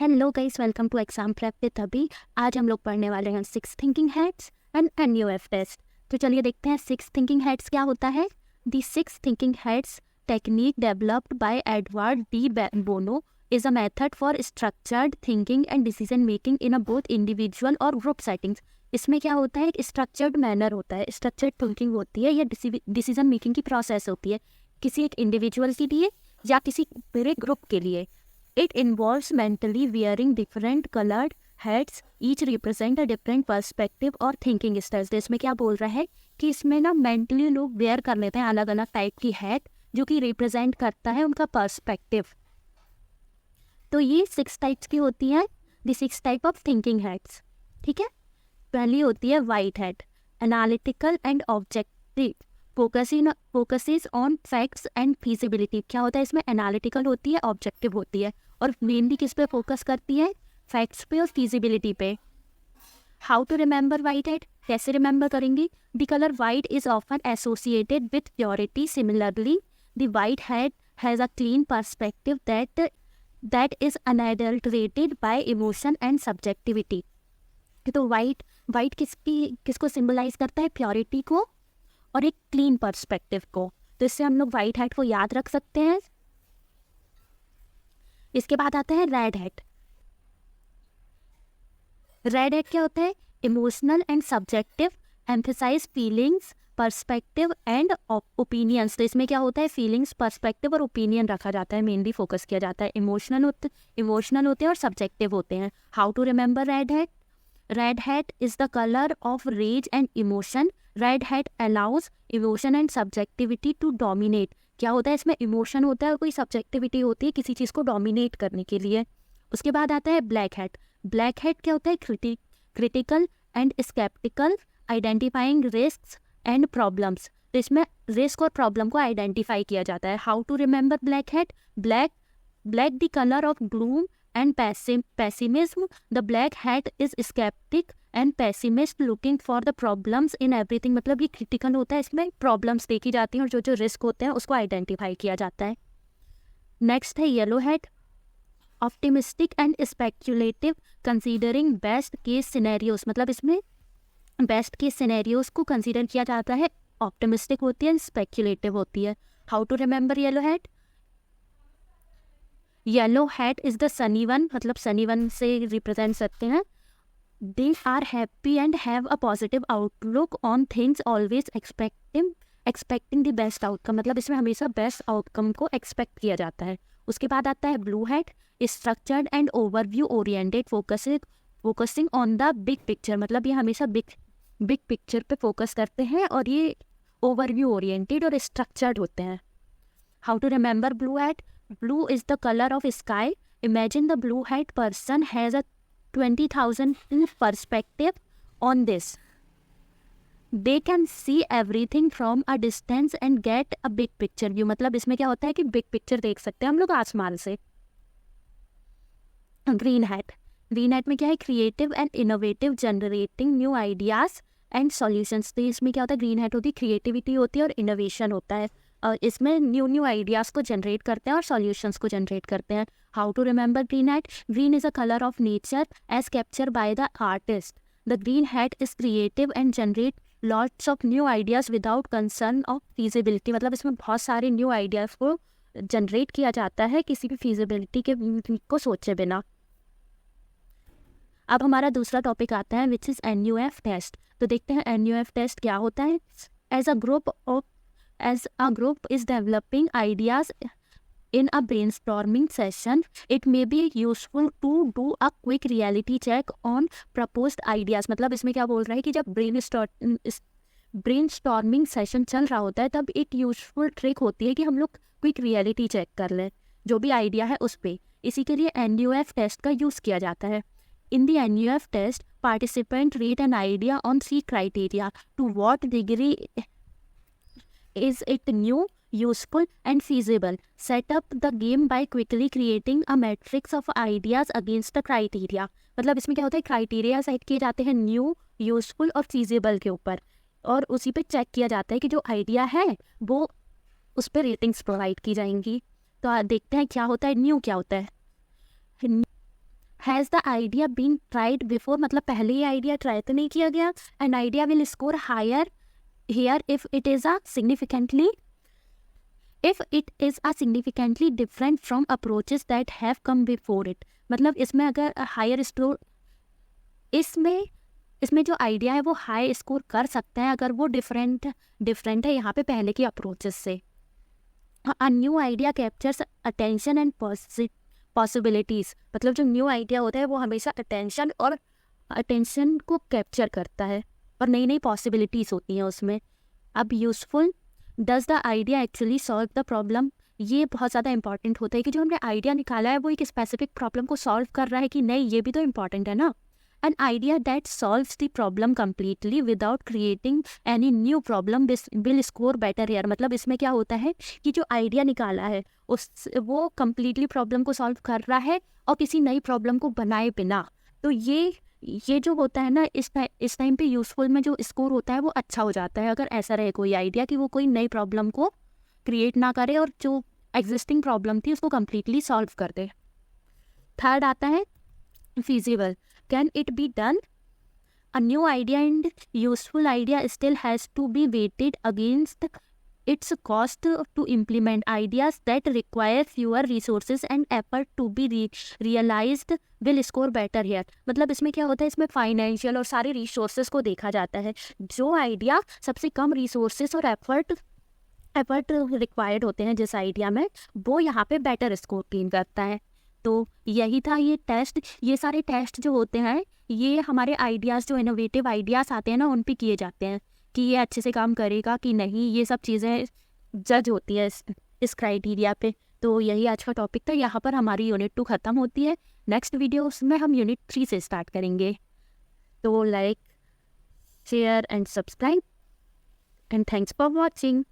Hello guys, welcome to exam prep with Abhi. आज हम लोग पढ़ने वाले हैं 6 thinking hats and NUF test. तो चलिए देखते हैं 6 थिंकिंग हैट्स क्या होता है। दी 6 thinking hats technique developed by Edward de Bono is a method for structured thinking and decision making in a both individual और ग्रुप सेटिंग्स। इसमें क्या होता है, एक स्ट्रक्चर्ड मैनर होता है, स्ट्रक्चर्ड थिंकिंग होती है या डिसीजन मेकिंग की प्रोसेस होती है किसी एक इंडिविजुअल के लिए या किसी पूरे ग्रुप के लिए। It involves mentally wearing different colored hats, each represent a different perspective और thinking styles। इसमें क्या बोल रहा है कि इसमें ना मेंटली लोग वेयर कर लेते हैं अलग अलग टाइप की हैट जो कि रिप्रेजेंट करता है उनका पर्सपेक्टिव। तो ये 6 टाइप्स की होती है, the 6 type of thinking hats. ठीक है, पहली होती है white hat, analytical and objective, focuses on facts and feasibility. क्या होता है इसमें, एनालिटिकल होती है, ऑब्जेक्टिव होती है और मेनली किस पे फोकस करती है, फैक्ट्स पे और फीजिबिलिटी पे। How to remember white hat, कैसे रिमेंबर करेंगे। The colour white is often associated with purity, similarly the white hat has a clean perspective that is unadulterated by emotion and subjectivity. तो white किसको symbolise करता है, purity को और एक clean perspective को। तो इससे हम लोग वाइट हैट को याद रख सकते हैं। इसके बाद आता है रेड हैट। रेड हैट क्या होता है, emotional and subjective, emphasise feelings, perspective and opinions. तो इसमें क्या होता है, फीलिंग्स, पर्सपेक्टिव और ओपिनियन रखा जाता है, मेनली फोकस किया जाता है। इमोशनल होते हैं और सब्जेक्टिव होते हैं। How to remember red hat, red hat is the colour of rage and emotion. Red hat allows emotion and subjectivity to dominate. क्या होता है इसमें, इमोशन होता है और कोई सब्जेक्टिविटी होती है किसी चीज़ को डोमिनेट करने के लिए। उसके बाद आता है ब्लैक हैट। ब्लैक हैट क्या होता है, critical and sceptical, identifying risk and problems. तो इसमें रिस्क और प्रॉब्लम को आइडेंटिफाई किया जाता है। How to remember black hat, black the colour of gloom and pessimism. The black hat is skeptic and pessimist, looking for the problems in everything। मतलब ये critical होता है, इसमें प्रॉब्लम्स देखी जाती हैं और जो रिस्क होते हैं उसको आइडेंटिफाई किया जाता है। नेक्स्ट है yellow hat, optimistic and speculative, considering best case scenarios. मतलब इसमें बेस्ट केस सिनेरियोज को कंसीडर किया जाता है, ऑप्टिमिस्टिक होती है, स्पेक्युलेटिव होती है। How to remember yellow hat, yellow hat is the sunny one, मतलब सनी वन से रिप्रेजेंट करते हैं। They are happy and have a positive outlook on things, always expecting the best outcome. मतलब इसमें हमेशा बेस्ट आउटकम को expect किया जाता है। उसके बाद आता है blue hat, structured and overview oriented, focusing on the big picture. मतलब ये हमेशा बिग पिक्चर पे फोकस करते हैं और ये ओवरव्यू ओरिएंटेड और स्ट्रक्चर्ड होते हैं। How to remember blue hat, blue is the color of sky. Imagine the blue hat person has a 20,000 perspective on this. They can see everything from a distance and get a big picture view। मतलब इसमें क्या होता है कि big picture देख सकते हैं हम लोग आसमान से। ग्रीन हैट में क्या है, creative and innovative, generating new ideas and solutions. तो इसमें क्या होता है, ग्रीन हैट होती है, क्रिएटिविटी होती है और इनोवेशन होता है। इसमें न्यू आइडियाज़ को जनरेट करते हैं और सॉल्यूशंस को जनरेट करते हैं। How to remember green hat, green is a colour of nature as capture by the artist. The green hat is creative and generate lots of new ideas without concern of feasibility. मतलब इसमें बहुत सारे new ideas को generate किया जाता है किसी भी फीजिबिलिटी को सोचे बिना। अब हमारा दूसरा टॉपिक आता है विच इज़ एनयूएफ टेस्ट। तो देखते हैं एनयूएफ टेस्ट क्या होता है। As a group is developing ideas in a brainstorming session, it may be useful to do a quick reality check on proposed ideas। मतलब इसमें क्या बोल रहा है कि जब ब्रेनस्टॉर्मिंग सेशन चल रहा होता है तब एक यूजफुल ट्रिक होती है कि हम लोग क्विक रियलिटी चेक कर लें जो भी आइडिया है उस पर। इसी के लिए एनयूएफ टेस्ट का यूज़ किया जाता है। In the NUF test participant rate an idea on 3 criteria, to what degree is it new, useful and feasible. Set up the game by quickly creating a matrix of ideas against the criteria। मतलब इसमें क्या होता है, criteria set किए जाते हैं new, useful और feasible के ऊपर और उसी पे चेक किया जाता है कि जो आइडिया है वो उस पर रेटिंग्स प्रोवाइड की जाएंगी। तो देखते हैं क्या होता है न्यू, क्या होता है has the idea been tried before, मतलब पहले ये आइडिया ट्राई तो नहीं किया गया. And idea will score higher here if it is a significantly different from approaches that have come before it. मतलब इसमें अगर हायर स्कोर, इसमें जो आइडिया है वो हाई स्कोर कर सकता है अगर वो डिफरेंट है यहाँ पे पहले की अप्रोचेस से. A new idea captures attention and possibilities. मतलब जो न्यू आइडिया होता है वो हमेशा अटेंशन को कैप्चर करता है और नई नई पॉसिबिलिटीज़ होती हैं उसमें. अब useful, does the idea actually solve the problem. ये बहुत ज़्यादा इंपॉर्टेंट होता है कि जो हमने आइडिया निकाला है वो एक स्पेसिफिक प्रॉब्लम को सॉल्व कर रहा है कि नहीं, ये भी तो इम्पॉर्टेंट है ना. An idea that solves the problem completely without creating any new problem will score better here. मतलब इसमें क्या होता है कि जो आइडिया निकाला है वो कम्प्लीटली प्रॉब्लम को सॉल्व कर रहा है और किसी नई प्रॉब्लम को बनाए बिना. तो ये जो होता है ना, इस टाइम पे यूज़फुल में जो स्कोर होता है वो अच्छा हो जाता है अगर ऐसा रहे कोई आइडिया कि वो कोई नई प्रॉब्लम को क्रिएट ना करे और जो एग्जिस्टिंग प्रॉब्लम थी उसको कम्प्लीटली सॉल्व कर दे. थर्ड आता है feasible. Can it be done? A new idea and useful idea still has to be weighted against its cost to implement. Ideas that require fewer resources and effort to be realized will score better here. मतलब इसमें क्या होता है, इसमें financial और सारे resources को देखा जाता है. जो आइडिया सबसे कम रिसोर्सेज और एफर्ट रिक्वायर्ड होते हैं जिस आइडिया में, वो यहाँ पे बेटर स्कोर गेन करता है. तो यही था ये टेस्ट. ये सारे टेस्ट जो होते हैं ये हमारे आइडियाज़, जो इनोवेटिव आइडियाज़ आते हैं ना, उन पे किए जाते हैं कि ये अच्छे से काम करेगा कि नहीं. ये सब चीज़ें जज होती है इस क्राइटेरिया पे. तो यही आज का टॉपिक था. यहाँ पर हमारी यूनिट 2 ख़त्म होती है. नेक्स्ट वीडियो उसमें हम यूनिट 3 से स्टार्ट करेंगे. तो like, share and subscribe and thanks for watching.